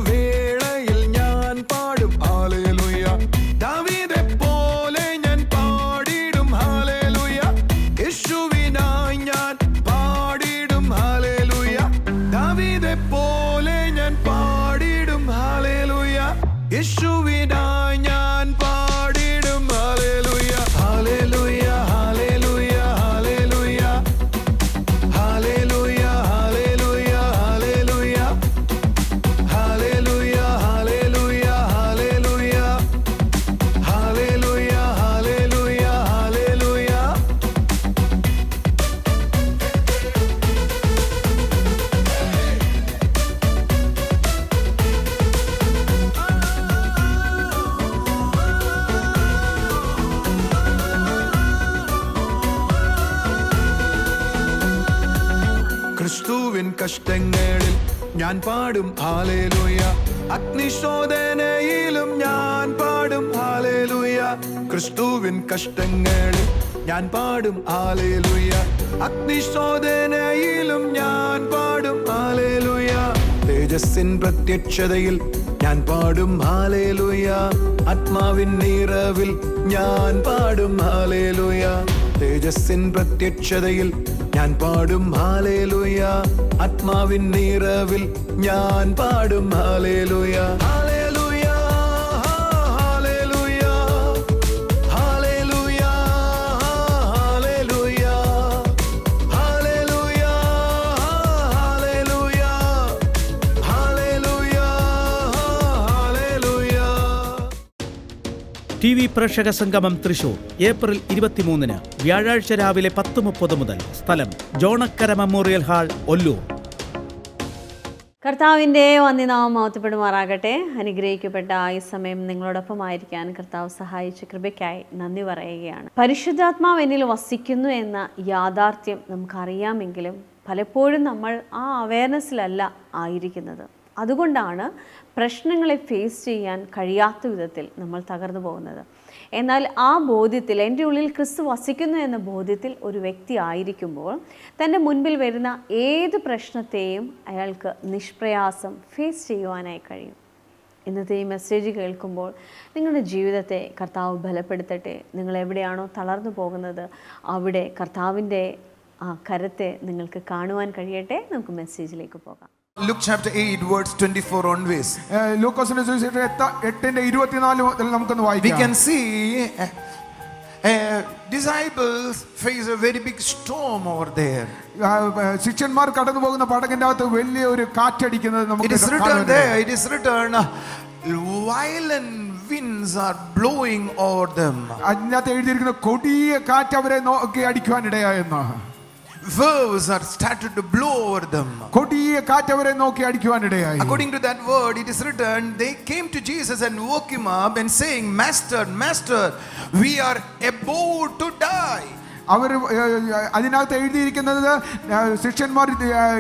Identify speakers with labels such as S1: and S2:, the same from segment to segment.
S1: വേളയിൽ ഞാൻ പാടും ഹല്ലേലൂയ. ദാവീദെ പോലെ ഞാൻ പാടിടും ഹല്ലേലൂയ. യേശുവിനായി ഞാൻ പാടിടും ഹല്ലേലൂയ. ദാവീദെ പോലെ ഞാൻ പാടിടും ഹല്ലേലൂയ. യേശുവിനായി ഞാൻ പാടിടും hallelujah. Hallelujah hallelujah hallelujah hallelujah hallelujah hallelujah hallelujah hallelujah hallelujah hallelujah hallelujah. ക്രിസ്തുവിൻ കഷ്ടങ്ങളിൽ ഞാൻ പാടും ഹല്ലേലൂയ. അഗ്നിശോധനയിലും ഞാൻ പാടും ഹല്ലേലൂയ. ക്രിസ്തുവിൻ കഷ്ടങ്ങളിൽ ഞാൻ പാടും ഹല്ലേലൂയ. അഗ്നിശോധനയിലും ഞാൻ പാടും ഹല്ലേലൂയ. തേജസ്സിൻ പ്രത്യക്ഷതയിൽ ഞാൻ പാടും ഹല്ലേലൂയ. ആത്മാവിൻ നിറവിൽ ഞാൻ പാടും ഹല്ലേലൂയ. തേജസ്സിൻ പ്രത്യക്ഷതയിൽ ഞാൻ പാടും ഹല്ലേലൂയ. ആത്മാവിൻ നിറവിൽ ഞാൻ പാടും hallelujah. Hallelujah hallelujah hallelujah hallelujah hallelujah hallelujah hallelujah hallelujah.
S2: TV പ്രേക്ഷക സംഗമം തൃശൂർ ഏപ്രിൽ 23 വ്യാഴാഴ്ച രാവിലെ 10:30 മുതൽ. സ്ഥലം ജോണക്കര മെമ്മോറിയൽ ഹാൾ, ഒല്ലൂർ.
S3: കർത്താവിൻ്റെ വന്ദിനാമം മഹത്വപ്പെടുമാറാകട്ടെ. അനുഗ്രഹിക്കപ്പെട്ട ഈ സമയം നിങ്ങളോടൊപ്പമായിരിക്കാൻ കർത്താവ് സഹായിച്ച കൃപയ്ക്കായി നന്ദി പറയുകയാണ്. പരിശുദ്ധാത്മാവ് എന്നിൽ വസിക്കുന്നു എന്ന യാഥാർത്ഥ്യം നമുക്കറിയാമെങ്കിലും പലപ്പോഴും നമ്മൾ ആ അവയർനെസ്സിലല്ല ആയിരിക്കുന്നത്. അതുകൊണ്ടാണ് പ്രശ്നങ്ങളെ ഫേസ് ചെയ്യാൻ കഴിയാത്ത വിധത്തിൽ നമ്മൾ തകർന്നു പോകുന്നത്. എന്നാൽ ആ ബോധ്യത്തിൽ, എൻ്റെ ഉള്ളിൽ ക്രിസ്തു വസിക്കുന്നു എന്ന ബോധ്യത്തിൽ ഒരു വ്യക്തി ആയിരിക്കുമ്പോൾ തൻ്റെ മുൻപിൽ വരുന്ന ഏത് പ്രശ്നത്തെയും അയാൾക്ക് നിഷ്പ്രയാസം ഫേസ് ചെയ്യുവാനായി കഴിയും. ഇന്നത്തെ ഈ മെസ്സേജ് കേൾക്കുമ്പോൾ നിങ്ങളുടെ ജീവിതത്തെ കർത്താവ് ബലപ്പെടുത്തട്ടെ. നിങ്ങൾ എവിടെയാണോ തളർന്നു പോകുന്നത് അവിടെ കർത്താവിൻ്റെ ആ കരത്തെ നിങ്ങൾക്ക് കാണുവാൻ കഴിയട്ടെ. നമുക്ക് മെസ്സേജിലേക്ക് പോകാം.
S4: Luke chapter 8 verse 24 onwards.
S5: ലൂക്കോസിന്റെ സുവിശേഷം 8:24 മുതൽ നമുക്കൊന്ന്
S4: We
S5: വായിക്കാം.
S4: can see disciples face a very big storm over there.
S5: ശിഷ്യന്മാർ കടന്നു പോകുന്ന പടകിന്റെ അകത്ത് വലിയ ഒരു കാറ്റടിക്കുന്നത്
S4: It
S5: നമുക്ക്
S4: is written there, it is written, violent winds are blowing over them.
S5: അതിനകത്ത് എഴുതിയിരിക്കുന്ന കൊടിയ കാറ്റ് അവരെ നോക്കി അടിക്കുവാനിടയായെന്ന്.
S4: Waves are started to blow over them.
S5: കൊടിയ കാറ്റ് അവരെ നോക്കി അടിക്കുവാനിടയായി.
S4: According to that word, it is written, they came to Jesus and woke him up and saying, Master, Master, we are about to die.
S5: അവർ അതിനകത്ത് എഴുതിയിരിക്കുന്നത് ശിഷ്യന്മാർ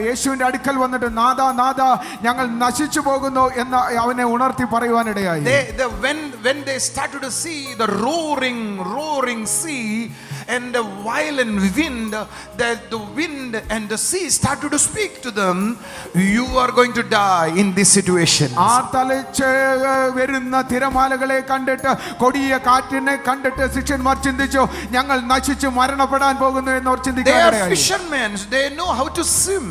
S5: യേശുവിന്റെ അടുക്കൽ വന്നിട്ട് നാദാ നാദാ ഞങ്ങൾ നശിച്ചു പോകുന്നു എന്ന് അവനെ ഉണർത്തി പറയുവാനിടയായി.
S4: When they started to see the roaring sea and the violent wind, that the wind and the sea started to speak to them, you are going to die in this situation.
S5: ആർത്തലച്ച് വരുന്ന തിരമാലകളെ കണ്ടിട്ട്, കൊടിയ കാറ്റിനെ കണ്ടിട്ട് ശിഷ്യന്മാർ ചിന്തിച്ചു, ഞങ്ങൾ നശിച്ചു മരണപ്പെടാൻ പോകുന്നു എന്നവർ
S4: They are
S5: ചിന്തിക്കുകയായി.
S4: fishermen, they know how to swim.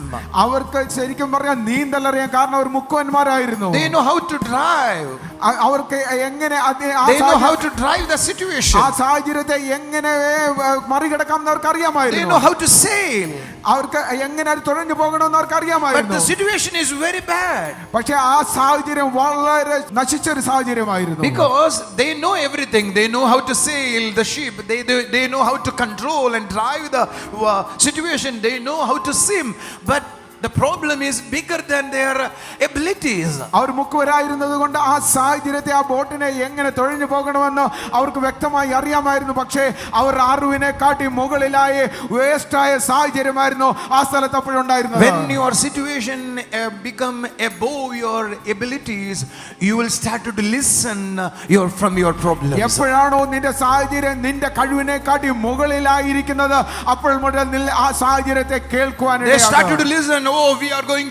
S5: അവർക്ക് ശരിക്കും പറഞ്ഞാൽ നീന്തലറിയാം, കാരണം അവർ മുക്കുവന്മാരായിരുന്നു.
S4: They know how to drive.
S5: അവർക്ക് എങ്ങനെ
S4: They know how to drive the situation.
S5: ആ സാഹചര്യത്തെ എങ്ങനെ മറികടക്കാം അവർക്ക്
S4: They
S5: അറിയാമായിരുന്നു.
S4: know how to sail.
S5: അവർക്ക് എങ്ങനെ അത് തുഴഞ്ഞു പോകണമെന്ന് അവർക്ക്
S4: But
S5: അറിയാമായിരുന്നു.
S4: the situation is very bad.
S5: പക്ഷെ ആ സാഹചര്യം വളരെ നശിച്ചൊരു സാഹചര്യമായിരുന്നു.
S4: Because they know everything. They know how to sail the ship. They know how to control and drive the situation. They know how to swim. But the problem is bigger than their abilities.
S5: അവർ മുക്കുവരായിരുന്നത് കൊണ്ട് ആ സാഹചര്യത്തെ, ആ ബോട്ടിനെ എങ്ങനെ തുഴഞ്ഞു പോകണമെന്ന് അവർക്ക് വ്യക്തമായി അറിയാമായിരുന്നു. പക്ഷേ അവർ അറിവിനെ കാട്ടി മുകളിലായ വേസ്റ്റായ സാഹചര്യമായിരുന്നു ആ സ്ഥലത്ത് അപ്പോഴുണ്ടായിരുന്നത്.
S4: When your situation become above your abilities, you will start to listen from your problems.
S5: എപ്പോഴാണോ നിന്റെ സാഹചര്യം നിന്റെ കഴിവിനെ കാട്ടി മുകളിലായിരിക്കുന്നത്, അപ്പോൾ മുതൽ ആ സാഹചര്യത്തെ കേൾക്കുവാൻ
S4: they start to listen. oh, we are going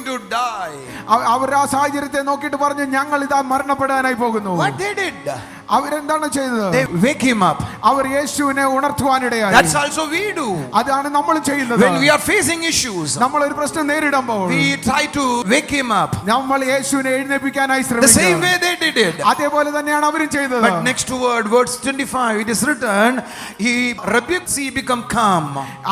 S4: to die.
S5: അവർ ആ സാഹചര്യത്തെ നോക്കിയിട്ട് പറഞ്ഞു ഞങ്ങൾ ഇതാ മരണപ്പെടാനായി പോകുന്നു.
S4: What they did?
S5: അവരെന്താണ് ചെയ്തത്?
S4: They wake him up.
S5: അവർ യേശുവിനെ ഉണർത്തുവാനിടയായി.
S4: That's also we do.
S5: അതാണ് നമ്മൾ ചെയ്യുന്നത്.
S4: When we are facing issues,
S5: നമ്മൾ ഒരു പ്രശ്നം നേരിടുമ്പോൾ
S4: we try to wake him up.
S5: നമ്മൾ യേശുവിനെ എഴുന്നേൽപ്പിക്കാനായി
S4: The
S5: ശ്രമിക്കുന്നു.
S4: same way they did it.
S5: അതേപോലെ തന്നെയാണ് അവരും ചെയ്തത്.
S4: But next word, verse 25, it is written, he rebuked sea, become calm.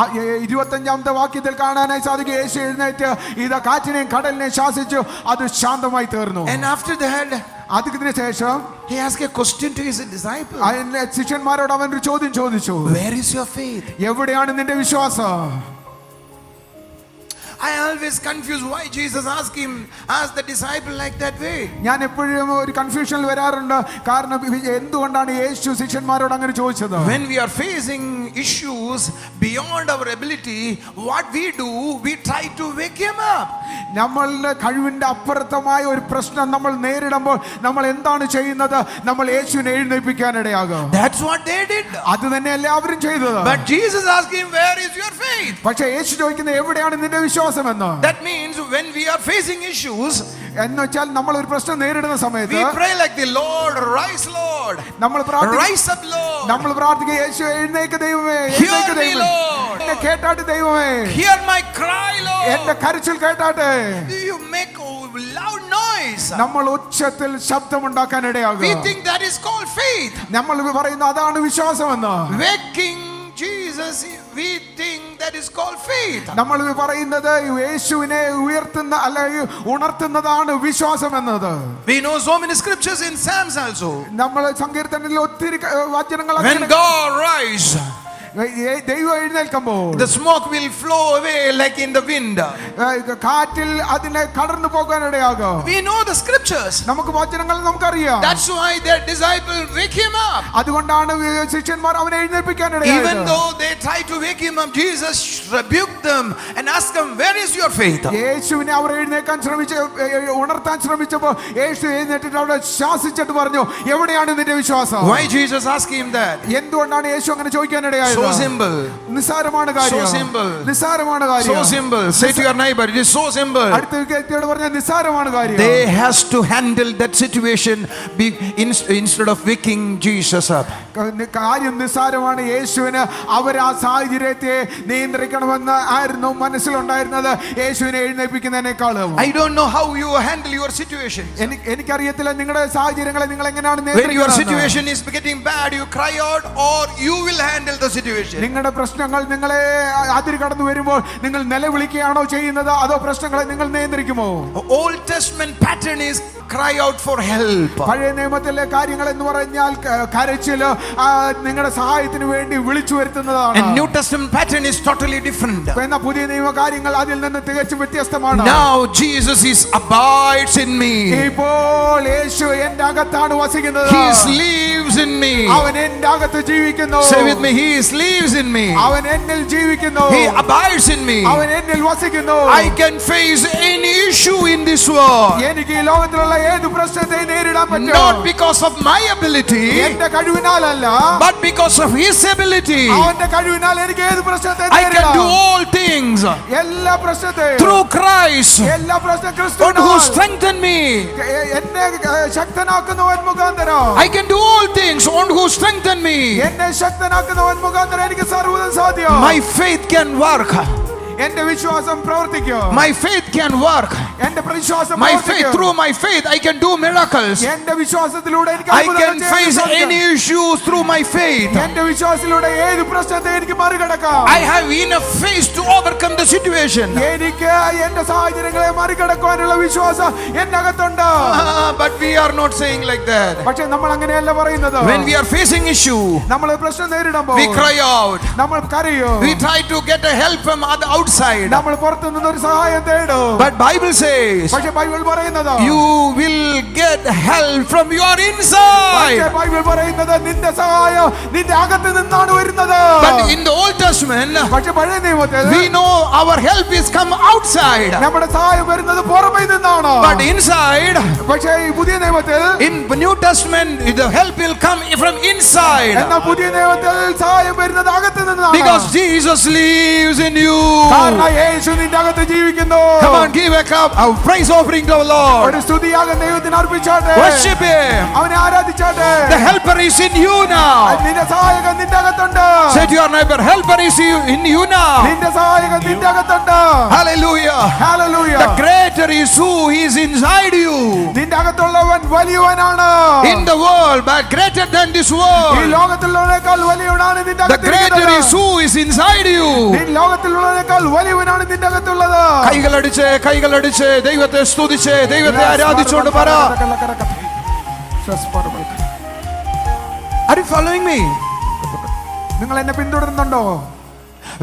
S5: 25ാമത്തെ വാക്യത്തിൽ കാണാനായി സാധിക്കും യേശു എഴുന്നേറ്റ് ഇതാ കാറ്റിനെയും കടലിനെയും ശാസിച്ചു, അത് ശാന്തമായി തീർന്നു.
S4: And after that,
S5: അതിന് ശേഷം
S4: he asked a question to his disciples.
S5: ശിഷ്യന്മാരോട് അവൻ ഒരു ചോദ്യം ചോദിച്ചു.
S4: Where is your faith?
S5: എവിടെയാണ് നിന്റെ വിശ്വാസം?
S4: I always confuse why Jesus asked the disciple like that way.
S5: ഞാൻ എപ്പോഴും ഒരു കൺഫ്യൂഷനിൽ വരാറുണ്ട്. കാരണം എന്തുകൊണ്ടാണ് യേശു ശിഷ്യന്മാരോട് അങ്ങനെ ചോദിച്ചത്?
S4: When we are facing issues beyond our ability, what we do, we try to wake him up.
S5: നമ്മളുടെ കഴിവിന്റെ അപ്പുറത്തമായ ഒരു പ്രശ്നം നമ്മൾ നേരിടുമ്പോൾ നമ്മൾ എന്താണ് ചെയ്യുന്നത്? നമ്മൾ യേശുവിനെ എഴുന്നേൽപ്പിക്കാനിടയാകും.
S4: That's what they did.
S5: അത് തന്നെ എല്ലാവരും ചെയ്തത്.
S4: But Jesus asked him, where is your faith?
S5: പക്ഷേ യേശു ചോദിക്കുന്നത് എവിടെയാണ് നിന്റെ വിശ്വാസം എന്ന്.
S4: That means when we are facing issues,
S5: എന്ന് വെച്ചാൽ നമ്മൾ ഒരു പ്രശ്നം നേരിടുന്ന സമയത്ത്
S4: we pray like the Lord, rise Lord,
S5: നമ്മൾ
S4: rise up Lord,
S5: നമ്മൾ പ്രാർത്ഥിക്കുക യേശു എഴുന്നേൽക്ക് ദൈവമേ,
S4: hear
S5: എഴുന്നേൽക്ക്
S4: me
S5: ദൈവമേ,
S4: Lord,
S5: എന്നെ കേട്ടാട്ട് ദൈവമേ,
S4: hear my cry Lord,
S5: എന്റെ കരച്ചിൽ കേട്ടാട്ടെ.
S4: you make loud noise.
S5: നമ്മൾ ഉച്ചത്തിൽ ശബ്ദമുണ്ടാക്കാൻ ഇടയാകും.
S4: We think that is called faith.
S5: നമ്മൾ പറയുന്ന അതാണ് വിശ്വാസമെന്ന്.
S4: Waking Jesus, we think that is called faith.
S5: നമ്മൾ പറയുന്നത് യേശുവിനെ ഉയർത്തുന്ന അല്ലെങ്കിൽ ഉണർത്തുന്നതാണ് വിശ്വാസം എന്നത്.
S4: We know so many scriptures in Psalms also.
S5: നമ്മൾ സങ്കീർത്തനത്തിൽ ഒത്തിരി വചനങ്ങൾ
S4: When God rise,
S5: ദൈവം എഴുന്നേൽക്കുമ്പോൾ
S4: the smoke will flow away like in the wind.
S5: കാറ്റിൽ അതിനെ കടന്നു പോകാനിടയാകും.
S4: We know the scriptures.
S5: നമുക്ക് വചനങ്ങൾ നമുക്കറിയാം.
S4: That's why their disciple wake him up.
S5: അതുകൊണ്ടാണ് ശിഷ്യന്മാർ അവനെ എഴുന്നേൽപ്പിക്കാനിടയായത്.
S4: Even though they try to wake him up, Jesus rebuked them and asked them, where is your faith?
S5: യേശുവിനെ അവർ എഴുന്നേൽക്കാൻ ഉണർത്താൻ ശ്രമിച്ചപ്പോൾ യേശു എഴുന്നേറ്റിട്ട് അവിടെ ശാസിച്ചിട്ട് പറഞ്ഞു എവിടെയാണ് നിന്റെ വിശ്വാസം?
S4: Why Jesus asked him that?
S5: എന്തുകൊണ്ടാണ് യേശു അങ്ങനെ ചോദിക്കാനിടയായത്?
S4: So simple.
S5: നിസ്സാരമാണ് കാര്യം.
S4: So simple.
S5: നിസ്സാരമാണ് കാര്യം.
S4: So simple. Say to your neighbor, it is so simple.
S5: അടുത്ത വ്യക്തിയോട് പറഞ്ഞാൽ നിസ്സാരമാണ് കാര്യം.
S4: They has to handle that situation instead of waking Jesus up.
S5: കാര്യം നിസ്സാരമാണ്. യേശുവിന് അവർ ആ സാഹചര്യത്തെ നിയന്ത്രിക്കണമെന്ന് ആയിരുന്നു മനസ്സിലുണ്ടായിരുന്നത് യേശുവിനെ എഴുന്നേൽപ്പിക്കുന്നതിനേക്കാളും.
S4: I don't know how you handle your situation.
S5: എനിക്കറിയത്തില്ല നിങ്ങളുടെ സാഹചര്യങ്ങളെ നിങ്ങൾ എങ്ങനെയാണ്
S4: When your
S5: നിയന്ത്രിക്കുന്നത്.
S4: situation is getting bad, you cry out or you will handle the situation.
S5: നിങ്ങളുടെ പ്രശ്നങ്ങൾ നിങ്ങളെ അതിര് കടന്നു വരുമ്പോൾ നിങ്ങൾ നിലവിളിക്കുകയാണോ ചെയ്യുന്നത് അതോ പ്രശ്നങ്ങളെ നിങ്ങൾ നിയന്ത്രിക്കുമോ?
S4: Old Testament pattern is cry out for help.
S5: പഴയ നിയമത്തിലെ കാര്യങ്ങൾ എന്ന് പറഞ്ഞാൽ കരച്ചില് നിങ്ങളുടെ സഹായത്തിന് വേണ്ടി വിളിച്ചു വരുത്തുന്നതാണ്.
S4: And New Testament pattern is totally different.
S5: എന്നാൽ പുതിയ നിയമ കാര്യങ്ങൾ അതിൽ നിന്ന് തികച്ചും വ്യത്യസ്തമാണ്.
S4: Now Jesus abides in me.
S5: ഇപ്പോൾ യേശു എന്റെ അകത്താണ് വസിക്കുന്നത്.
S4: He lives in me.
S5: അവൻ എന്റെ അകത്ത് ജീവിക്കുന്നു.
S4: Say with me, he lives in me.
S5: അവൻ എന്നിൽ ജീവിക്കുന്നു.
S4: He abides in me.
S5: അവൻ എന്നിൽ വസിക്കുന്നു.
S4: I can face any issue in this world.
S5: എനിക്ക് ഈ ലോകത്തിലുള്ള ഏത് പ്രശ്നത്തെ നേരിടാൻ പറ്റും.
S4: Not because of my ability,
S5: എന്റെ കഴിവിനാലല്ല,
S4: but because of his ability.
S5: അവന്റെ കഴിവിനാൽ എനിക്ക് ഏത് പ്രശ്നത്തെ
S4: I can do
S5: നേരിടാം.
S4: all things
S5: എല്ലാ പ്രശ്നത്തെയും
S4: through Christ
S5: എല്ലാ പ്രശ്നം
S4: who
S5: ക്രിസ്തുവിനാൽ
S4: strengthens me.
S5: എന്നെ ശക്തനാക്കുന്നവൻ മുഖാന്തരം
S4: I can do all things on who strengthens me.
S5: എന്നെ ശക്തനാക്കുന്നവൻ മുഖാന്തരം എനിക്ക് സർവ്വതും സാധ്യം.
S4: My faith can work.
S5: എന്റെ വിശ്വാസം പ്രവർത്തിക്കും.
S4: My faith can work.
S5: എന്റെ വിശ്വാസം
S4: My faith,
S5: പ്രവർത്തിക്കും.
S4: through my faith, I can do miracles.
S5: എന്റെ വിശ്വാസത്തിലൂടെ എനിക്ക്
S4: I
S5: അത്ഭുതങ്ങൾ
S4: can
S5: ചെയ്യാൻ
S4: face
S5: സാധിക്കും.
S4: any issues through my faith.
S5: എന്റെ വിശ്വാസത്തിലൂടെ ഏത് പ്രശ്നത്തെ എനിക്ക് മറികടക്കാം.
S4: I have enough faith to overcome the situation.
S5: എനിക്ക് എന്റെ സാഹചര്യങ്ങളെ മറികടക്കാനുള്ള വിശ്വാസം എന്റെ അകത്തുണ്ട്.
S4: But we are not saying like that.
S5: പക്ഷെ നമ്മൾ അങ്ങനെയല്ല പറയുന്നത്.
S4: When we are facing issue,
S5: നമ്മൾ പ്രശ്നം നേരിടുമ്പോൾ
S4: we cry out.
S5: നമ്മൾ കരയും.
S4: We try to get a help from the outside.
S5: നമ്മൾ പുറത്തു നിന്ന് ഒരു സഹായം തേടും.
S4: But Bible says
S5: പക്ഷെ ബൈബിൾ പറയുന്നത്
S4: you will get get help from your inside.
S5: പക്ഷേ ബൈബിൾ പറയുന്നത് നിന്റെ സഹായം നിന്റെ അകത്ത് നിന്നാണ് വരുന്നത്.
S4: But in the Old Testament,
S5: പക്ഷേ പഴയ നിയമത്തിൽ
S4: we know our help is come outside.
S5: നമ്മുടെ സഹായം വരുന്നത് പുറമേ നിന്നാണ്.
S4: But inside,
S5: പക്ഷേ ഈ പുതിയ നിയമത്തിൽ
S4: in the New Testament, the help will come from inside.
S5: എന്നാൽ പുതിയ നിയമത്തിൽ സഹായം വരുന്നത് അകത്ത് നിന്നാണ്.
S4: Because Jesus lives in you.
S5: കാരണം യേശു നിന്റെ അകത്ത് ജീവിക്കുന്നു.
S4: Come on, give a cup of praise offering to our Lord.
S5: ഒരു സ്തുതിയാഗം ദൈവത്തിന് അർപ്പിച്ചാട്ടെ.
S4: Worship Him.
S5: അവനെ ആരാധിച്ചാട്ടെ.
S4: The helper is in you now.
S5: നിന്റെ സഹായകൻ നിന്റെ അകത്തുണ്ട്.
S4: Say to your neighbor, helper is in you now.
S5: നിന്റെ സഹായകൻ നിന്റെ അകത്തുണ്ട്.
S4: Hallelujah.
S5: Hallelujah.
S4: The greater is who is inside you.
S5: നിന്റെ അകത്തുള്ളവൻ വലിയവനാണ്.
S4: In the world, but greater than this
S5: ഈ
S4: world.
S5: ലോകത്തിലുള്ളവനേക്കാൾ വലിയവനാണ് നിന്റെ
S4: The greater
S5: അകത്തുള്ളത്.
S4: is who is inside you.
S5: ഈ ലോകത്തിലുള്ളവനേക്കാൾ വലിയവനാണ് നിന്റെ അകത്തുള്ളത്.
S4: കൈകളടിച്ച് ദൈവത്തെ സ്തുതിച്ച് ദൈവത്തെ ആരാധിച്ചുകൊണ്ട് പറ. Are you following me?
S5: നിങ്ങൾ എന്നെ പിന്തുടരുന്നുണ്ടോ?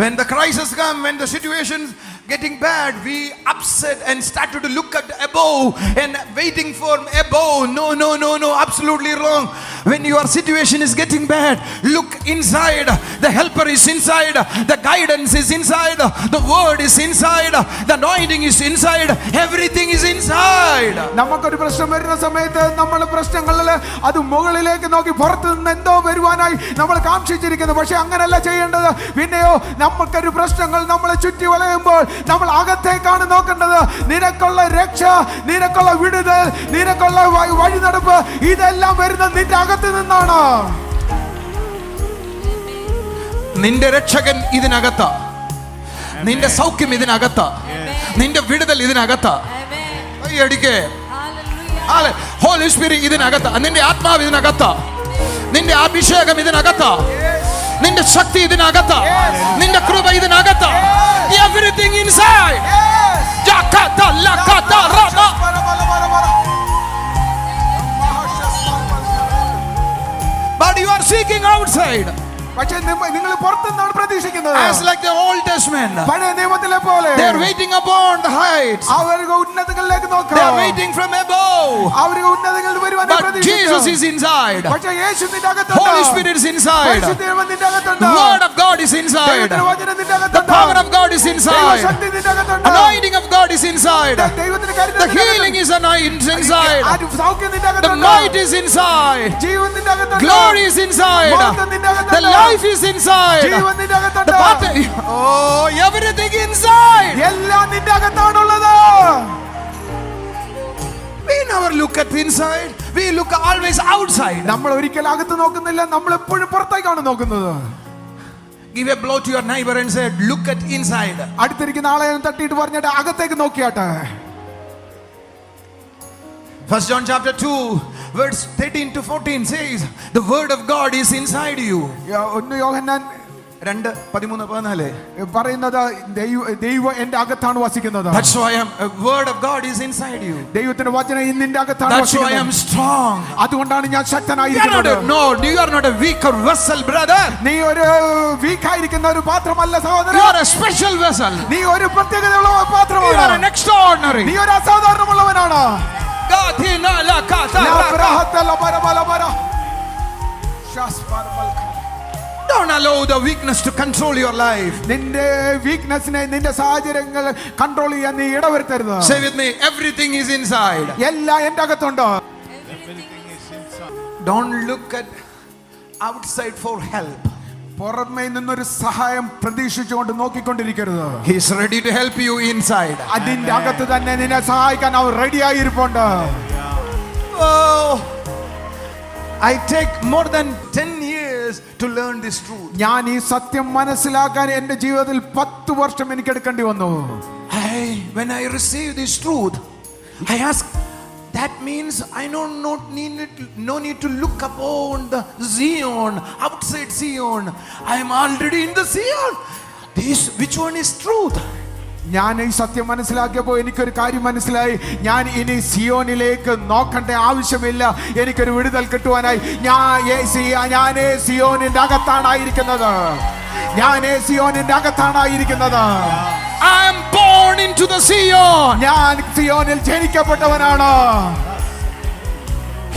S4: When the crisis come, when the situation's getting bad, we upset and started to look at above and waiting for above. No, absolutely wrong. When your situation is getting bad, look inside. The helper is inside. The guidance is inside. The word is inside. The anointing is inside. Everything is inside.
S5: നമുക്കൊരു പ്രശ്നം വരുന്ന സമയത്ത് നമ്മൾ പ്രശ്നങ്ങളിൽ അത് മുകളിലേക്ക് നോക്കി പുറത്തു നിന്ന് എന്തോ വരുവാനായി നമ്മൾ കാക്ഷിച്ചിരിക്കുന്നു. പക്ഷെ അങ്ങനെയല്ല ചെയ്യേണ്ടത്. പിന്നെയോ നമുക്കൊരു പ്രശ്നങ്ങൾ നമ്മളെ ചുറ്റി വളയുമ്പോൾ നമ്മൾ അകത്തേക്കാണ് നോക്കേണ്ടത്. നിനക്കുള്ള രക്ഷ, നിനക്കുള്ള വിടുതൽ, നിനക്കുള്ള വഴി നടപ്പ് ഇതെല്ലാം വരുന്നത് നിന്റെ അകത്ത് നിന്നാണ്.
S4: നിന്റെ രക്ഷകൻ ഇതിനകത്ത്, നിന്റെ സൗഖ്യം ഇതിനകത്ത്, നിന്റെ വിടുതൽ ഇതിനകത്ത്. ഹോളി സ്പിരിറ്റ് ഇതിനകത്ത്, നിന്റെ ആത്മാവ് ഇതിനകത്ത്, നിന്റെ അഭിഷേകം ഇതിനകത്ത്, നിന്റെ ശക്തി ഇതിനകത്ത്, നിന്റെ കൃപ ഇതിനകത്ത്. Everything inside. Jakata lakata rama. But you are seeking outside.
S5: പക്ഷേ നിങ്ങൾ പുറത്തുനിന്നാണ് പ്രതീക്ഷിക്കുന്നത്.
S4: As like the Old Testament.
S5: പഴയ നിയമത്തിലെ പോലെ.
S4: They are waiting upon the heights.
S5: അവർ ഉന്നതങ്ങളിലേക്ക് നോക്കുക.
S4: They are waiting from above.
S5: അവർ ഉന്നതങ്ങളിൽ വരുവാൻ
S4: But
S5: പ്രതീക്ഷിക്കുന്നു.
S4: Jesus is inside.
S5: പക്ഷേ യേശു നിന്റെ അകത്തുണ്ട്.
S4: Holy Spirit is inside.
S5: പരിശുദ്ധാത്മാവ് നിന്റെ അകത്തുണ്ട്.
S4: The word of God is inside.
S5: ദൈവത്തിന്റെ വചനം നിന്റെ
S4: The
S5: അകത്തുണ്ട്.
S4: power of God is inside.
S5: ദൈവശക്തി നിന്റെ അകത്തുണ്ട്.
S4: Anointing of God is inside.
S5: ദൈവത്തിന്റെ കരുണ
S4: The
S5: നിന്റെ
S4: healing is inside.
S5: അകത്തുണ്ട്. സൗഖ്യം നിന്റെ
S4: The
S5: അകത്തുണ്ട്.
S4: might is inside.
S5: ജീവൻ നിന്റെ അകത്തുണ്ട്.
S4: Glory is inside.
S5: മഹത്വം നിന്റെ അകത്തുണ്ട്.
S4: The life is inside.
S5: ജീവൻ നിന്റെ അകത്തുണ്ട്.
S4: The battle. Oh, everything inside.
S5: എല്ലാം നിന്റെ അകത്താണുള്ളത്.
S4: We never look at inside. We look always outside.
S5: നമ്മൾ ഒരിക്കലും അകത്ത് നോക്കുന്നില്ല, നമ്മൾ എപ്പോഴും പുറത്തേക്കാണ് നോക്കുന്നത്.
S4: Give a blow to your neighbor and say, look at inside.
S5: അടുത്തിരിക്കുന്ന ആളെ തട്ടിയിട്ട് പറഞ്ഞിട്ട് അകത്തേക്ക് നോക്കിയാട്ടെ.
S4: 1 John chapter 2 verse 13 to 14 says, the word of God is inside you.
S5: 1 യോഹന്നാൻ
S4: 2:13-14
S5: പറയുന്നത് ദൈവം എന്റെ അകത്താണ് വസിക്കുന്നത്.
S4: That's why word of God is inside you.
S5: ദൈവത്തിന്റെ വചനം നിന്റെ അകത്താണ്
S4: That's why I'm
S5: വസിക്കുന്നത്.
S4: strong.
S5: അതുകൊണ്ടാണ് ഞാൻ
S4: You
S5: ശക്തനായിരിക്കുന്നത്.
S4: are not a weak vessel, brother.
S5: നീ ഒരു വീക്കായിരിക്കുന്ന ഒരു പാത്രമല്ല
S4: You
S5: സഹോദരൻ.
S4: are a special vessel.
S5: നീ ഒരു പ്രത്യേകതയുള്ള
S4: You are
S5: പാത്രമാണ്.
S4: an extraordinary.
S5: നീ ഒരു അസാധാരണമുള്ളവനാണ്.
S4: Don't allow the weakness to control your life.
S5: നിന്റെ വീക്ക്നെസ്സിനെ നിന്റെ സാഹചര്യങ്ങൾ കൺട്രോൾ ചെയ്യാൻ നീ ഇടവരുത്തരുത്.
S4: Say with me, everything is inside.
S5: എല്ലാം എന്റെ അകത്തുണ്ട്.
S4: Don't look at outside for help.
S5: പുറമേ നിന്നൊരു സഹായം പ്രതീക്ഷിച്ചുകൊണ്ട് നോക്കിക്കൊണ്ടിരിക്കരുത്.
S4: He's ready to help you inside.
S5: അതിന്റെ അകത്ത് തന്നെ നിന്നെ സഹായിക്കാൻ അവർ ready ആയിരിപ്പുണ്ട്.
S4: Oh, I take more than 10 years to learn this truth.
S5: ഞാൻ ഈ സത്യം മനസ്സിലാക്കാൻ എന്റെ ജീവിതത്തിൽ 10 വർഷം എനിക്ക് എടുക്കേണ്ടി വന്നു.
S4: When I receive this truth, I ask, that means I no need to look upon the Zion, outside Zion. I am already in the Zion. Which one is truth?
S5: ഞാൻ ഈ സത്യം മനസ്സിലാക്കിയപ്പോൾ എനിക്കൊരു കാര്യം മനസ്സിലായി. ഞാൻ ഇനി സിയോനിലേക്ക് നോക്കേണ്ട ആവശ്യമില്ല. എനിക്കൊരു വിടുതൽ കിട്ടുവാനായി ഞാൻ സിയോനിന്റെ അകത്താണായിരിക്കുന്നത്. ഞാൻ സിയോനിന്റെ അകത്താണായിരിക്കുന്നത്.
S4: I am born into the Zion.
S5: ഞാൻ സിയോനിൽ ജനിക്കപ്പെട്ടവനാണ്.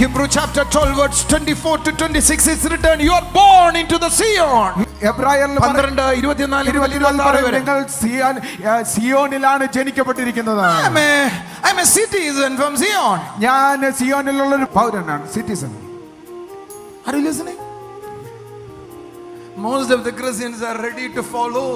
S4: Hebrew chapter 12 verse 24 to 26 is written, you are born into the Zion.
S5: എബ്രായരിൽ
S4: 12:24
S5: നിങ്ങൾ സിയോനിലാണ് ജനിക്കപ്പെട്ടിരിക്കുന്നത്.
S4: I'm a citizen from Zion.
S5: ഞാൻ സിയോനിലുള്ള ഒരു പൗരനാണ്, citizen.
S4: Are you listening? Most of the Christians are ready to follow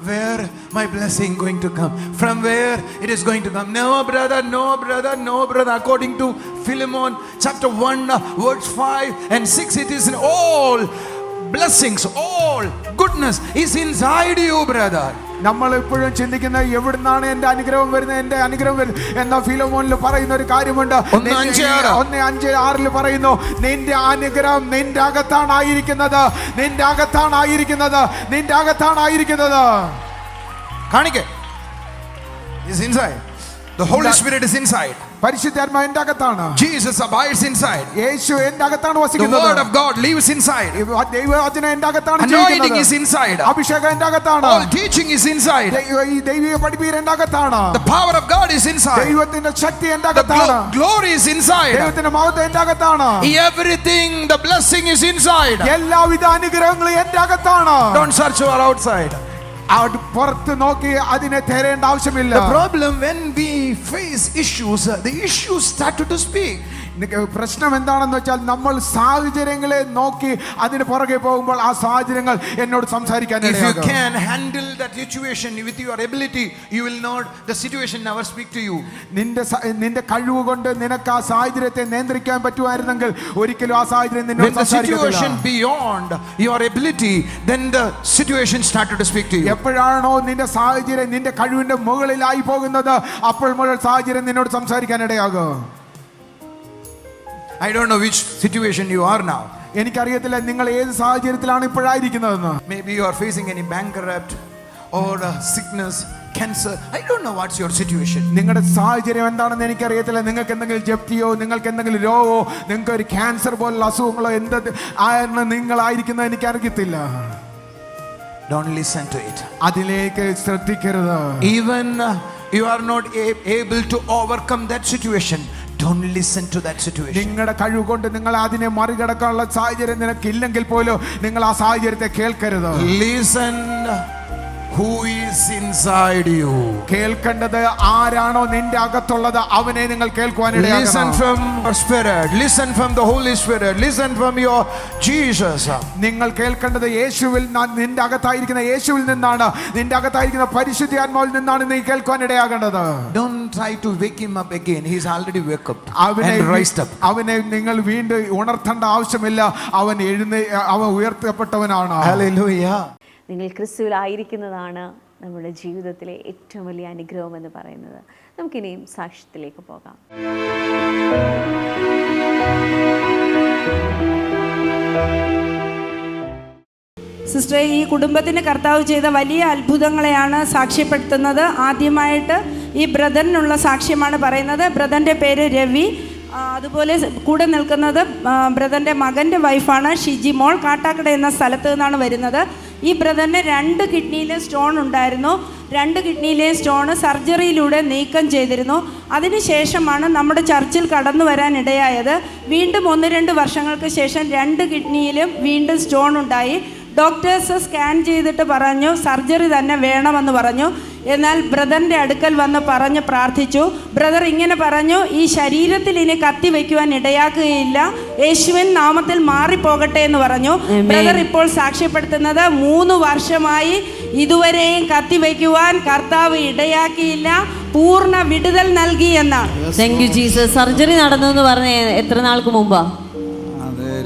S4: where my blessing going to come, from where it is going to come. No brother, no brother, no brother. According to Philemon chapter 1 verse 5 and 6, it is in all blessings, all goodness is inside you, brother.
S5: നമ്മൾ എപ്പോഴും ചിന്തിക്കുന്ന എവിടുന്നാണ് എന്റെ അനുഗ്രഹം വരുന്നത്, എന്റെ അനുഗ്രഹം വരുന്നത് എന്ന ഫിലോമോനിൽ പറയുന്ന ഒരു കാര്യമുണ്ട്. 1:5 പറയുന്നു, നിന്റെ അനുഗ്രഹം നിന്റെ അകത്താണ് ആയിരിക്കുന്നത്, നിന്റെ അകത്താണ് ആയിരിക്കുന്നത്, നിന്റെ അകത്താണ് ആയിരിക്കുന്നത്.
S4: കാണിക്കേ, is inside. The Holy Spirit is inside.
S5: പരിശുദ്ധാത്മാവ് എന്റെ അകത്താണ്.
S4: Jesus abides inside.
S5: യേശു എന്റെ അകത്താണ്
S4: The
S5: വസിക്കുന്നത്.
S4: word of God lives inside.
S5: ദൈവവചനം എന്റെ അകത്താണ്
S4: Anointing
S5: ജീവിക്കുന്നത്.
S4: is inside.
S5: അഭിഷേകം എന്റെ അകത്താണ്.
S4: All teaching is inside.
S5: ഈ ദൈവിക പഠിപ്പീര് എന്റെ അകത്താണ്.
S4: The power of God is inside.
S5: ദൈവത്തിന്റെ ശക്തി എന്റെ
S4: The
S5: അകത്താണ്.
S4: glory is inside.
S5: ദൈവത്തിന്റെ മഹത്വം എന്റെ അകത്താണ്.
S4: Everything, the blessing is inside.
S5: എല്ലാവിധ അനുഗ്രഹങ്ങളും എന്റെ അകത്താണ്.
S4: Don't search for outside.
S5: പുറത്ത് നോക്കി അതിനെ തേടേണ്ട ആവശ്യമില്ല.
S4: The problem when we face issues, the issues started to speak.
S5: പ്രശ്നം എന്താണെന്ന് വെച്ചാൽ നമ്മൾ സാഹചര്യങ്ങളെ നോക്കി അതിന് പുറകെ പോകുമ്പോൾ ആ സാഹചര്യങ്ങൾ എന്നോട് സംസാരിക്കാൻ
S4: If you
S5: ഇടയാകും.
S4: can handle that situation with your ability, you will not, the situation never speak to you.
S5: നിന്റെ കഴിവ് കൊണ്ട് നിനക്ക് ആ സാഹചര്യത്തെ നിയന്ത്രിക്കാൻ പറ്റുമായിരുന്നെങ്കിൽ ഒരിക്കലും ആ സാഹചര്യം നിന്നോട്
S4: When the situation
S5: സംസാരിക്കത്തില്ല.
S4: beyond your ability, then the situation started to speak to you.
S5: എപ്പോഴാണോ നിന്റെ സാഹചര്യം നിന്റെ കഴിവിന്റെ മുകളിലായി പോകുന്നത്, അപ്പോൾ മുതൽ സാഹചര്യം നിന്നോട് സംസാരിക്കാൻ ഇടയാകും.
S4: I don't know which situation you are now.
S5: എനിക്കറിയത്തില്ല നിങ്ങൾ ഏത് സാഹചര്യത്തിലാണ് ഇപ്പോഴായിരിക്കുന്നതെന്ന്.
S4: Maybe you are facing any bankrupt or sickness, cancer. I don't know what's your situation.
S5: നിങ്ങളുടെ സാഹചര്യം എന്താണെന്ന് എനിക്കറിയത്തില്ല. നിങ്ങൾക്ക് എന്തെങ്കിലും ജപ്തിയോ, നിങ്ങൾക്ക് എന്തെങ്കിലും രോഗമോ, നിങ്ങൾക്ക് ഒരു ക്യാൻസർ പോലുള്ള അസുഖങ്ങളോ എന്ത് ആണ് നിങ്ങളായിരിക്കുന്നത് എനിക്കറിയത്തില്ല.
S4: Don't listen to it.
S5: അതിലേക്ക് ശ്രദ്ധിക്കരുത്.
S4: Even you are not able to overcome that situation, don't listen to that situation.
S5: നിങ്ങളുടെ കഴിവ് കൊണ്ട് നിങ്ങൾ അതിനെ മറികടക്കാനുള്ള സാഹചര്യം നിനക്കില്ലെങ്കിൽ പോലും നിങ്ങൾ ആ സാഹചര്യത്തെ കേൾക്കരുത്.
S4: Listen who is inside you.
S5: കേൾക്കേണ്ടത് ആരാണോ നിന്റെ അകത്തുള്ളത് അവനെ നിങ്ങൾ കേൾക്കുവാൻ ഇടയാകണം.
S4: Listen from your spirit, listen from the Holy Spirit, listen from your Jesus.
S5: നിങ്ങൾ കേൾക്കേണ്ടത് യേശുവിൽ നിന്റെ അകത്തായിരിക്കുന്ന യേശുവിൽ നിന്നാണ്, നിന്റെ അകത്തായിരിക്കുന്ന പരിശുദ്ധാത്മാവിൽ നിന്നാണ് നീ കേൾക്കുവാൻ ഇടയാകേണ്ടത്.
S4: Don't try to wake him up again. He's already woke up and raised up.
S5: അവനെ നിങ്ങൾ വീണ്ടും ഉണർത്തേണ്ട ആവശ്യമില്ല. അവൻ ഉയർത്തപ്പെട്ടവനാണ്.
S4: Hallelujah.
S3: നിങ്ങൾ ക്രിസ്തുവിലായിരിക്കുന്നതാണ് നമ്മുടെ ജീവിതത്തിലെ ഏറ്റവും വലിയ അനുഗ്രഹം എന്ന് പറയുന്നത്. നമുക്കിനിയും സാക്ഷ്യത്തിലേക്ക് പോകാം.
S6: സിസ്റ്ററെ, ഈ കുടുംബത്തിന് കർത്താവ് ചെയ്ത വലിയ അത്ഭുതങ്ങളെയാണ് സാക്ഷ്യപ്പെടുത്തുന്നത്. ആദ്യമായിട്ട് ഈ ബ്രദറിനുള്ള സാക്ഷ്യമാണ് പറയുന്നത്. ബ്രദറിൻ്റെ പേര് രവി. അതുപോലെ കൂടെ നിൽക്കുന്നത് ബ്രദറിൻ്റെ മകൻ്റെ വൈഫാണ് ഷിജി മോൾ. കാട്ടാക്കട എന്ന സ്ഥലത്ത് നിന്നാണ് വരുന്നത്. ഈ ബ്രദറിന് 2 കിഡ്നിയിലെ സ്റ്റോൺ ഉണ്ടായിരുന്നു. 2 കിഡ്നിയിലെ സ്റ്റോണ് സർജറിയിലൂടെ നീക്കം ചെയ്തിരുന്നു. അതിനുശേഷമാണ് നമ്മുടെ ചർച്ചിൽ കടന്നു വരാൻ ഇടയായത്. വീണ്ടും 1-2 വർഷങ്ങൾക്ക് ശേഷം 2 കിഡ്നിയിലും വീണ്ടും സ്റ്റോൺ ഉണ്ടായി. ഡോക്ടേഴ്സ് സ്കാൻ ചെയ്തിട്ട് പറഞ്ഞു സർജറി തന്നെ വേണമെന്ന് പറഞ്ഞു. എന്നാൽ ബ്രദറിൻ്റെ അടുക്കൽ വന്ന് പറഞ്ഞ് പ്രാർത്ഥിച്ചു. ബ്രദർ ഇങ്ങനെ പറഞ്ഞു, ഈ ശരീരത്തിൽ ഇനി കത്തി വയ്ക്കുവാൻ ഇടയാക്കുകയില്ല, യേശുവിൻ നാമത്തിൽ മാറിപ്പോകട്ടെ എന്ന് പറഞ്ഞു. ബ്രദർ ഇപ്പോൾ സാക്ഷ്യപ്പെടുത്തുന്നത് 3 വർഷമായി ഇതുവരെയും കത്തി വയ്ക്കുവാൻ കർത്താവ് ഇടയാക്കിയില്ല, പൂർണ്ണ വിടുതൽ നൽകി എന്നാണ്.
S3: Thank you Jesus. സർജറി നടന്നു എന്ന് പറഞ്ഞ എത്ര നാൾക്ക് മുമ്പാ?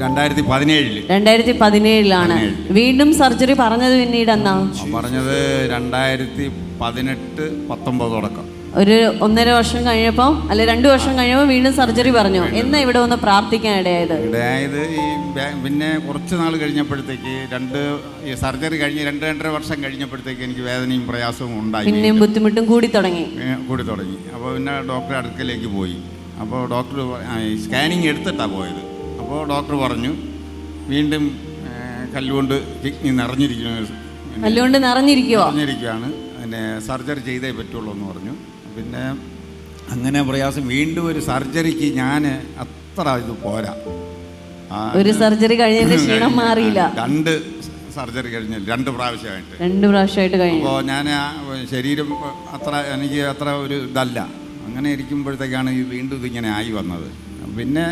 S3: 2017 വീണ്ടും സർജറി പറഞ്ഞത് പിന്നീട് എന്നാ
S7: പറഞ്ഞത്? 2018-19 തുടക്കം.
S3: ഒരു 1.5 വർഷം കഴിഞ്ഞപ്പോൾ, അല്ലെ 2 വർഷം കഴിഞ്ഞപ്പോൾ വീണ്ടും സർജറി പറഞ്ഞു. എന്നാ ഇവിടെ ഒന്ന് പ്രാർത്ഥിക്കാൻ ഇടയായത്?
S7: ഈ പിന്നെ കുറച്ച് നാൾ കഴിഞ്ഞപ്പോഴത്തേക്ക് ഈ സർജറി കഴിഞ്ഞ് 2-2.5 വർഷം കഴിഞ്ഞപ്പോഴത്തേക്ക് എനിക്ക് വേദനയും പ്രയാസവും ഉണ്ടായി,
S3: പിന്നെയും ബുദ്ധിമുട്ടും കൂടി തുടങ്ങി.
S7: അപ്പോൾ പിന്നെ ഡോക്ടറെ അടുക്കലേക്ക് പോയി. അപ്പോൾ ഡോക്ടർ സ്കാനിങ് എടുത്തിട്ടാണ് പോയത്. അപ്പോൾ ഡോക്ടർ പറഞ്ഞു വീണ്ടും കല്ലുകൊണ്ട് കിഡ്നി നിറഞ്ഞിരിക്കുകയാണ്, പിന്നെ സർജറി ചെയ്തേ പറ്റുള്ളൂ എന്ന് പറഞ്ഞു. പിന്നെ അങ്ങനെ പ്രയാസം വീണ്ടും ഒരു സർജറിക്ക് ഞാൻ അത്ര ഇത് പോരാ.
S3: ഒരു സർജറി കഴിഞ്ഞതിന്റെ ക്ഷീണം മാറിയില്ല.
S7: 2 സർജറി കഴിഞ്ഞ 2 പ്രാവശ്യമായിട്ട്
S3: 2 പ്രാവശ്യമായിട്ട് കഴിഞ്ഞു.
S7: അപ്പോൾ ഞാൻ ശരീരം എനിക്ക് അത്ര ഒരു ഇതല്ല. അങ്ങനെ ഇരിക്കുമ്പോഴത്തേക്കാണ് വീണ്ടും ഇതിങ്ങനെ ആയി വന്നത്. പിന്നെ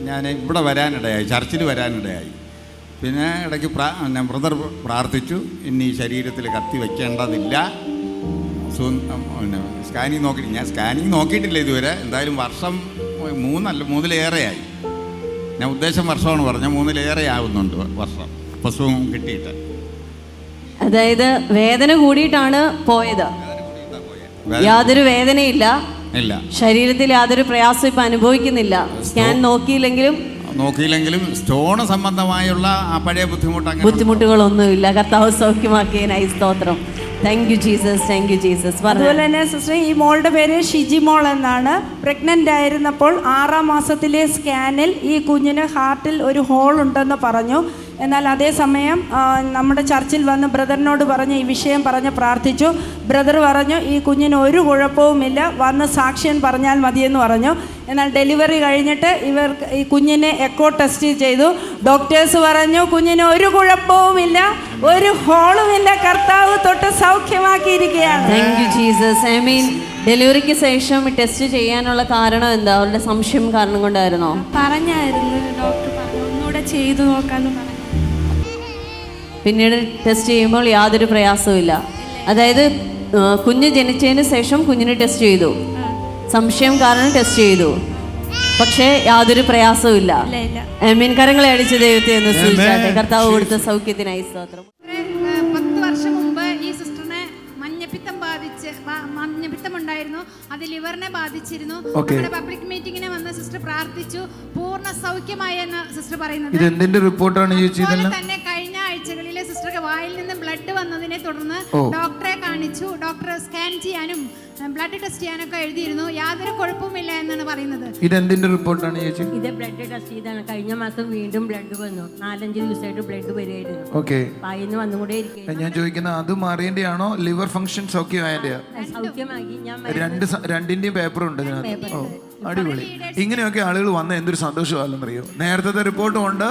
S7: ഞാൻ ഇവിടെ വരാനിടയായി, ചർച്ചിൽ വരാനിടയായി. പിന്നെ ഇടയ്ക്ക് ബ്രദർ പ്രാർത്ഥിച്ചു, ഇനി ശരീരത്തിൽ കത്തി വയ്ക്കേണ്ടതില്ല, പിന്നെ സ്കാനിങ് നോക്കി. ഞാൻ സ്കാനിങ് നോക്കിയിട്ടില്ല ഇതുവരെ. എന്തായാലും വർഷം 3-3-ലേറെയായി. ഞാൻ ഉദ്ദേശം വർഷമാണ് പറഞ്ഞത്, 3-ലേറെ ആവുന്നുണ്ട് വർഷം പ്രസവം കിട്ടിയിട്ട്.
S3: അതായത് വേദന കൂടിയിട്ടാണ് പോയത്. യാതൊരു വേദനയില്ല,
S7: ഇല്ല,
S3: ശരീരത്തിൽ യാതൊരു പ്രയാസം ഇപ്പം അനുഭവിക്കുന്നില്ല. സ്കാൻ നോക്കിയില്ലെങ്കിലും
S7: സ്റ്റോൺ സംബന്ധമായുള്ള ആ പഴയ
S3: ബുദ്ധിമുട്ടുകളൊന്നുമില്ല. കർത്താവ് സൗഖ്യമാക്കിയതിനായി സ്തോത്രം. Thank you Jesus, thank you Jesus.
S6: അതുപോലെ തന്നെ സിസ്റ്റർ, ഈ മോളുടെ പേര് ഷിജിമോൾ എന്നാണ്. പ്രഗ്നൻ്റ് ആയിരുന്നപ്പോൾ 6-ാം മാസത്തിലെ സ്കാനിൽ ഈ കുഞ്ഞിന് ഹാർട്ടിൽ ഒരു ഹോൾ ഉണ്ടെന്ന് പറഞ്ഞു. എന്നാൽ അതേസമയം നമ്മുടെ ചർച്ചിൽ വന്ന് ബ്രദറിനോട് പറഞ്ഞ് ഈ വിഷയം പറഞ്ഞ് പ്രാർത്ഥിച്ചു. ബ്രദർ പറഞ്ഞു ഈ കുഞ്ഞിന് ഒരു കുഴപ്പവുമില്ല, വന്ന് സാക്ഷ്യം പറഞ്ഞാൽ മതിയെന്ന് പറഞ്ഞു. എന്നാൽ ഡെലിവറി കഴിഞ്ഞിട്ട് ഈ കുഞ്ഞിനെ എക്കോ ടെസ്റ്റ് ചെയ്തു. ഡോക്ടേഴ്സ് പറഞ്ഞു കുഞ്ഞിന് ഒരു കുഴപ്പവുമില്ല, ഒരു ഹോളുമില്ല, കർത്താവ് തൊട്ട് സൗഖ്യമാക്കിയിരിക്കുകയാണ്.
S3: Thank you Jesus. I mean ഡെലിവറിക്ക് ശേഷം ടെസ്റ്റ് ചെയ്യാനുള്ള കാരണം എന്താ? അവരുടെ സംശയം കാരണം കൊണ്ടായിരുന്നോ?
S8: പറഞ്ഞായിരുന്നു, ഡോക്ടർ പറഞ്ഞു ഒന്നുകൂടെ ചെയ്തു നോക്കാമെന്ന് പറഞ്ഞു.
S3: പിന്നീട് ടെസ്റ്റ് ചെയ്യുമ്പോൾ യാതൊരു പ്രയാസവും ഇല്ല. അതായത് കുഞ്ഞ് ജനിച്ചതിന് ശേഷം കുഞ്ഞിനെ ടെസ്റ്റ് ചെയ്തു, സംശയം കാരണം ടെസ്റ്റ് ചെയ്തു, പക്ഷേ യാതൊരു പ്രയാസവും ഇല്ല. കരങ്ങളെ അടിച്ച് ദൈവത്തെ ഒന്ന് സ്തുതിച്ചാട്ടെ. കർത്താവ് കൊടുത്ത സൗഖ്യത്തിനായി സ്തോത്രം.
S8: 10 വർഷം മുമ്പ് ഈ സിസ്റ്ററിനെ മഞ്ഞപ്പിത്തം ഉണ്ടായിരുന്നു. അത് ലിവറിനെ ബാധിച്ചിരുന്നു. നമ്മുടെ പബ്ലിക് മീറ്റിംഗിനെ വന്ന സിസ്റ്റർ പ്രാർത്ഥിച്ചു, പൂർണ്ണ സൗഖ്യമായി എന്ന് സിസ്റ്റർ പറയുന്നത്.
S5: ഇത് എന്തിന്റെ റിപ്പോർട്ടാണ്
S8: തന്നെ കഴിഞ്ഞ ആഴ്ചകളിലെ സിസ്റ്റർക്ക് വായിൽ നിന്ന് ബ്ലഡ് വന്നതിനെ തുടർന്ന് ഡോക്ടറെ കാണിച്ചു. ഡോക്ടർ സ്കാൻ ചെയ്യാനും ബ്ലഡ് ടെസ്റ്റ് ചെയ്യാനൊക്കെ എഴുതിയിരുന്നു. യാതൊരു കുഴപ്പമില്ല എന്നാണ് പറയുന്നത്.
S5: ഇതെന്തിന്റെ റിപ്പോർട്ടാണ് ചേച്ചി?
S9: ഇത് ബ്ലഡ് ടെസ്റ്റ് ചെയ്താണ്. കഴിഞ്ഞ മാസം വീണ്ടും ബ്ലഡ് വന്നു. 4-5 ദിവസമായിട്ട് ബ്ലഡ് വരികയായിരുന്നു.
S5: ഓക്കെ,
S9: വായിന്ന് വന്നുകൂടെ ഇരിക്കും.
S5: ഞാൻ ചോദിക്കുന്നത് അത് മാറിയതിന്റെയാണോ ലിവർ ഫംഗ്ഷൻ സൗഖ്യമായതിന്റെയോ?
S9: സൗഖ്യമാക്കി. ഞാൻ
S5: രണ്ടിന്റെയും പേപ്പറുണ്ട് ഇതിനകത്ത്. ഓ, അടിപൊളി. ഇങ്ങനെയൊക്കെ ആളുകൾ വന്ന എന്തൊരു സന്തോഷമല്ലെന്നറിയോ. നേരത്തെ റിപ്പോർട്ടും ഉണ്ട്,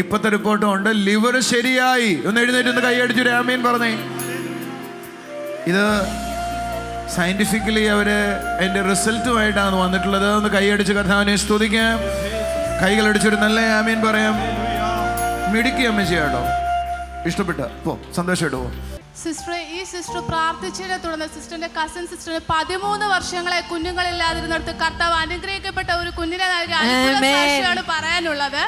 S5: ഇപ്പത്തെ റിപ്പോർട്ടും ഉണ്ട്. ലിവർ ശരിയായി. ഒന്ന് എഴുന്നേറ്റ് ഒന്ന് കൈയടിച്ചു രാമീൻ പറഞ്ഞേ. ഇത് സയന്റിഫിക്കലി അവര് അതിന്റെ റിസൾട്ടുമായിട്ടാണ് വന്നിട്ടുള്ളത്. ഒന്ന് കൈയടിച്ച് കർത്താവിനെ സ്തുതിക്കാം. കൈകളടിച്ചൊരു നല്ല ആമീൻ പറയാം. മിടുക്കി അമ്മ ചെയ്യാട്ടോ. ഇഷ്ടപ്പെട്ട പോ, സന്തോഷമായിട്ട് പോ.
S10: സിസ്റ്റർ, ഈ സിസ്റ്റർ പ്രാർത്ഥിച്ചതിനെ തുടർന്ന് സിസ്റ്ററിന്റെ കസിൻ സിസ്റ്ററിന് 13 വർഷങ്ങളെ കുഞ്ഞുങ്ങളില്ലാതിരുന്നിടത്ത് കർത്താവ് അനുഗ്രഹിക്കപ്പെട്ട ഒരു കുഞ്ഞിനെ നൽകിയാണ് പറയാനുള്ളത്.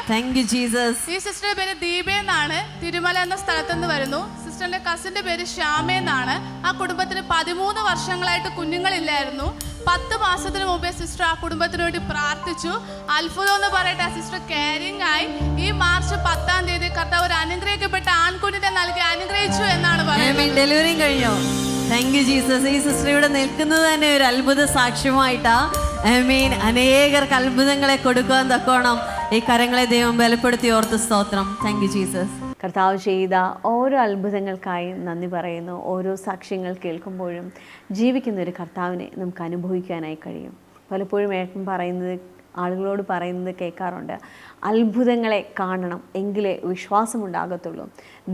S10: ഈ സിസ്റ്ററിന്റെ പേര് ദീപ എന്നാണ്. തിരുമല എന്ന സ്ഥലത്ത് നിന്ന് വരുന്നു. സിസ്റ്ററിന്റെ കസിന്റെ പേര് ശ്യാമ എന്നാണ്. ആ കുടുംബത്തിന് 13 വർഷങ്ങളായിട്ട് കുഞ്ഞുങ്ങളില്ലായിരുന്നു. 10 മാസത്തിന് മുമ്പേ സിസ്റ്റർ ആ കുടുംബത്തിന് വേണ്ടി പ്രാർത്ഥിച്ചു. അത്ഭുതം എന്ന് പറയട്ടെ, ആ സിസ്റ്റർ കെയറിംഗ് ആയി. ഈ മാർച്ച് 10-ാം തീയതി കർത്താവ് ഒരു അനുഗ്രഹിക്കപ്പെട്ട ആൺകുഞ്ഞിനെ നൽകി അനുഗ്രഹിച്ചു എന്നാണ് പറയുന്നത്.
S3: ഡെലിവറി കഴിഞ്ഞോ? Thank you Jesus. ഈ സിസ്റ്റർ ഇവിടെ നിൽക്കുന്നത് തന്നെ ഒരു അത്ഭുത സാക്ഷ്യമായിട്ടാ. അനേകർക്ക് അത്ഭുതങ്ങളെ കൊടുക്കാൻ തക്കോണം ഈ കരങ്ങളെ ദൈവം ബലപ്പെടുത്തി ഓർത്ത് സ്തോത്രം. Thank you Jesus. കർത്താവ് ചെയ്ത ഓരോ അത്ഭുതങ്ങൾക്കായി നന്ദി പറയുന്നു. ഓരോ സാക്ഷ്യങ്ങൾ കേൾക്കുമ്പോഴും ജീവിക്കുന്ന ഒരു കർത്താവിനെ നമുക്ക് അനുഭവിക്കാനായി കഴിയും. പലപ്പോഴും ഏട്ടൻ പറയുന്നത്, ആളുകളോട് പറയുന്നത് കേൾക്കാറുണ്ട്, അത്ഭുതങ്ങളെ കാണണം, എങ്കിലേ വിശ്വാസമുണ്ടാകത്തുള്ളൂ.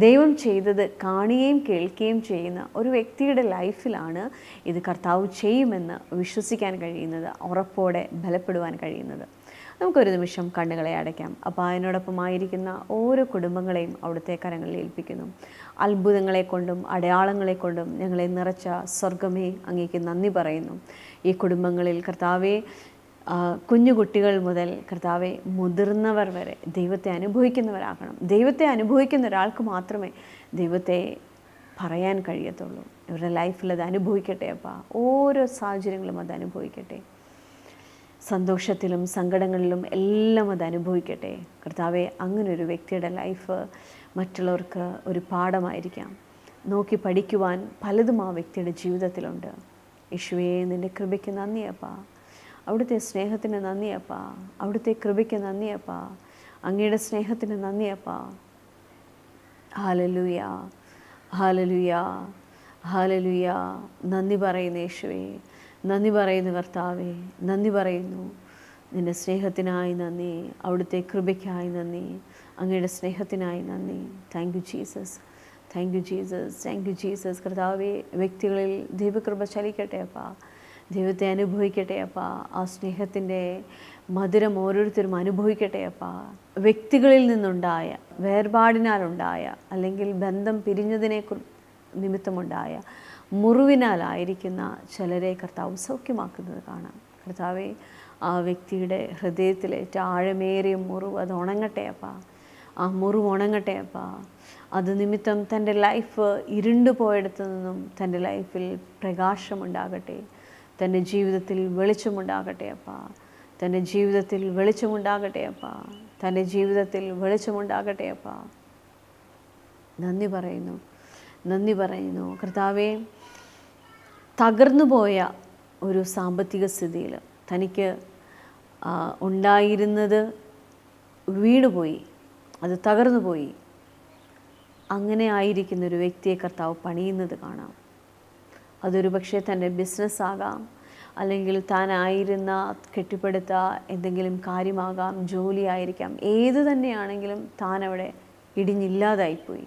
S3: ദൈവം ചെയ്തത് കാണുകയും കേൾക്കുകയും ചെയ്യുന്ന ഒരു വ്യക്തിയുടെ ലൈഫിലാണ് ഇത് കർത്താവ് ചെയ്യുമെന്ന് വിശ്വസിക്കാൻ കഴിയുന്നത്, ഉറപ്പോടെ ബലപ്പെടുവാൻ കഴിയുന്നത്. നമുക്കൊരു നിമിഷം കണ്ണുകളെ അടയ്ക്കാം. അപ്പോൾ അതിനോടൊപ്പമായിരിക്കുന്ന ഓരോ കുടുംബങ്ങളെയും അവിടുത്തെ കരങ്ങളിൽ ഏൽപ്പിക്കുന്നു. അത്ഭുതങ്ങളെ കൊണ്ടും അടയാളങ്ങളെ കൊണ്ടും ഞങ്ങളെ നിറച്ച സ്വർഗമേ, അങ്ങേക്ക് നന്ദി പറയുന്നു. ഈ കുടുംബങ്ങളിൽ കർത്താവെ, കുഞ്ഞു കുട്ടികൾ മുതൽ കർത്താവെ മുതിർന്നവർ വരെ ദൈവത്തെ അനുഭവിക്കുന്നവരാകണം. ദൈവത്തെ അനുഭവിക്കുന്ന ഒരാൾക്ക് മാത്രമേ ദൈവത്തെ പറയാൻ കഴിയത്തുള്ളൂ. ഇവരുടെ ലൈഫിൽ അത് അനുഭവിക്കട്ടെ അപ്പാ. ഓരോ സാഹചര്യങ്ങളും അത് അനുഭവിക്കട്ടെ. സന്തോഷത്തിലും സങ്കടങ്ങളിലും എല്ലാം അത് അനുഭവിക്കട്ടെ. കർത്താവെ, അങ്ങനെ ഒരു വ്യക്തിയുടെ ലൈഫ് മറ്റുള്ളവർക്ക് ഒരു പാഠമായിരിക്കാം. നോക്കി പഠിക്കുവാൻ പലതും ആ വ്യക്തിയുടെ ജീവിതത്തിലുണ്ട്. യേശുവേ, നിൻ്റെ കൃപയ്ക്ക് നന്ദിയപ്പാ. അവിടുത്തെ സ്നേഹത്തിന് നന്ദിയപ്പാ. അവിടുത്തെ കൃപയ്ക്ക് നന്ദിയപ്പാ. അങ്ങയുടെ സ്നേഹത്തിന് നന്ദിയപ്പാ. Hallelujah, hallelujah, hallelujah. നന്ദി പറയുന്നു യേശുവേ, നന്ദി പറയുന്നു കർത്താവേ, നന്ദി പറയുന്നു. നിൻ്റെ സ്നേഹത്തിനായി നന്ദി, അവിടുത്തെ കൃപയ്ക്കായി നന്ദി, അങ്ങയുടെ സ്നേഹത്തിനായി നന്ദി. Thank you Jesus, thank you Jesus, thank you Jesus. കർത്താവേ, വ്യക്തികളിൽ ദൈവകൃപ ചലിക്കട്ടെ അപ്പാ, ദൈവത്തെ അനുഭവിക്കട്ടെ അപ്പാ. ആ സ്നേഹത്തിൻ്റെ മധുരം ഓരോരുത്തരും അനുഭവിക്കട്ടെ അപ്പാ. വ്യക്തികളിൽ നിന്നുണ്ടായ വേർപാടിനാലുണ്ടായ അല്ലെങ്കിൽ ബന്ധം പിരിഞ്ഞതിനെ നിമിത്തമുണ്ടായ മുറിവിനാലായിരിക്കുന്ന ചിലരെ കർത്താവ് സൗഖ്യമാക്കുന്നത് കാണാം. കർത്താവെ, ആ വ്യക്തിയുടെ ഹൃദയത്തിലെ ആഴമേറിയ മുറിവ് അത് ഉണങ്ങട്ടെ അപ്പാ, ആ മുറിവ് ഉണങ്ങട്ടെ അപ്പാ. അത് നിമിത്തം തൻ്റെ ലൈഫ് ഇരുണ്ടു പോയിടത്തു നിന്നും തൻ്റെ ലൈഫിൽ പ്രകാശമുണ്ടാകട്ടെ, തൻ്റെ ജീവിതത്തിൽ വെളിച്ചമുണ്ടാകട്ടെ അപ്പാ, തൻ്റെ ജീവിതത്തിൽ വെളിച്ചമുണ്ടാകട്ടെ അപ്പാ, തൻ്റെ ജീവിതത്തിൽ വെളിച്ചമുണ്ടാകട്ടെ അപ്പാ. നന്ദി പറയുന്നു, നന്ദി പറയുന്നു. കർത്താവെ, തകർന്നു പോയ ഒരു സാമ്പത്തിക സ്ഥിതിയിൽ തനിക്ക് ഉണ്ടായിരുന്നത് വീണുപോയി, അത് തകർന്നു പോയി. അങ്ങനെ ആയിരിക്കുന്ന ഒരു വ്യക്തിയെ കർത്താവ് പണിയുന്നത് കാണാം. അതൊരു പക്ഷേ തൻ്റെ ബിസിനസ്സാകാം, അല്ലെങ്കിൽ താനായിരുന്ന കെട്ടിപ്പടുത്ത എന്തെങ്കിലും കാര്യമാകാം, ജോലിയായിരിക്കാം. ഏത് തന്നെയാണെങ്കിലും താനവിടെ ഇടിഞ്ഞില്ലാതായിപ്പോയി.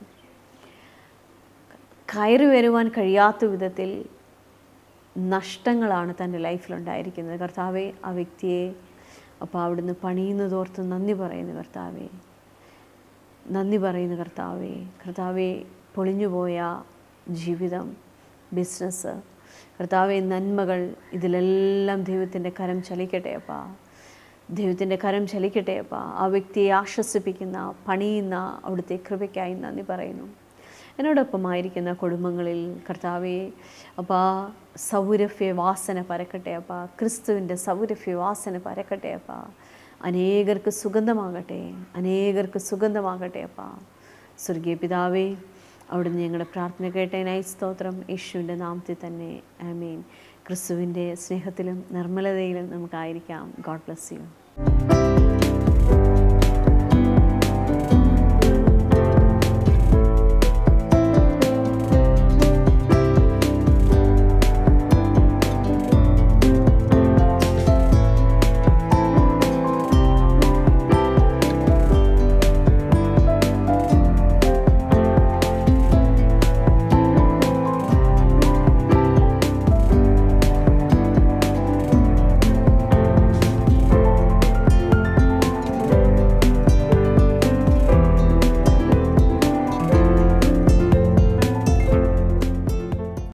S3: കയറി വരുവാൻ കഴിയാത്ത വിധത്തിൽ നഷ്ടങ്ങളാണ് തൻ്റെ ലൈഫിലുണ്ടായിരിക്കുന്നത്. കർത്താവെ, ആ വ്യക്തിയെ അപ്പോൾ അവിടുന്ന് പണിയുന്നതോർത്ത് നന്ദി പറയുന്നു കർത്താവെ, നന്ദി പറയുന്നു കർത്താവെ. കർത്താവെ, പൊളിഞ്ഞുപോയ ജീവിതം, ബിസിനസ്, കർത്താവെ, നന്മകൾ, ഇതിലെല്ലാം ദൈവത്തിൻ്റെ കരം ചലിക്കട്ടെ അപ്പാ, ദൈവത്തിൻ്റെ കരം ചലിക്കട്ടെ അപ്പാ. ആ വ്യക്തിയെ ആശ്വസിപ്പിക്കുന്ന, പണിയുന്ന അവിടുത്തെ കൃപയ്ക്കായി നന്ദി പറയുന്നു. എന്നോടൊപ്പമായിരിക്കുന്ന കുടുംബങ്ങളിൽ കർത്താവെ അപ്പോൾ സൗരഭ്യവാസന പരക്കട്ടെ അപ്പാ, ക്രിസ്തുവിൻ്റെ സൗരഭ്യവാസന പരക്കട്ടെ അപ്പാ. അനേകർക്ക് സുഗന്ധമാകട്ടെ, അനേകർക്ക് സുഗന്ധമാകട്ടെ അപ്പാ. സ്വർഗീയ പിതാവേ, അവിടുന്ന് ഞങ്ങളുടെ പ്രാർത്ഥന കേട്ടതിനായി സ്തോത്രം. യേശുവിൻ്റെ നാമത്തിൽ തന്നെ ആമേൻ. ക്രിസ്തുവിൻ്റെ സ്നേഹത്തിലും നിർമ്മലതയിലും നമുക്കായിരിക്കാം. God bless U.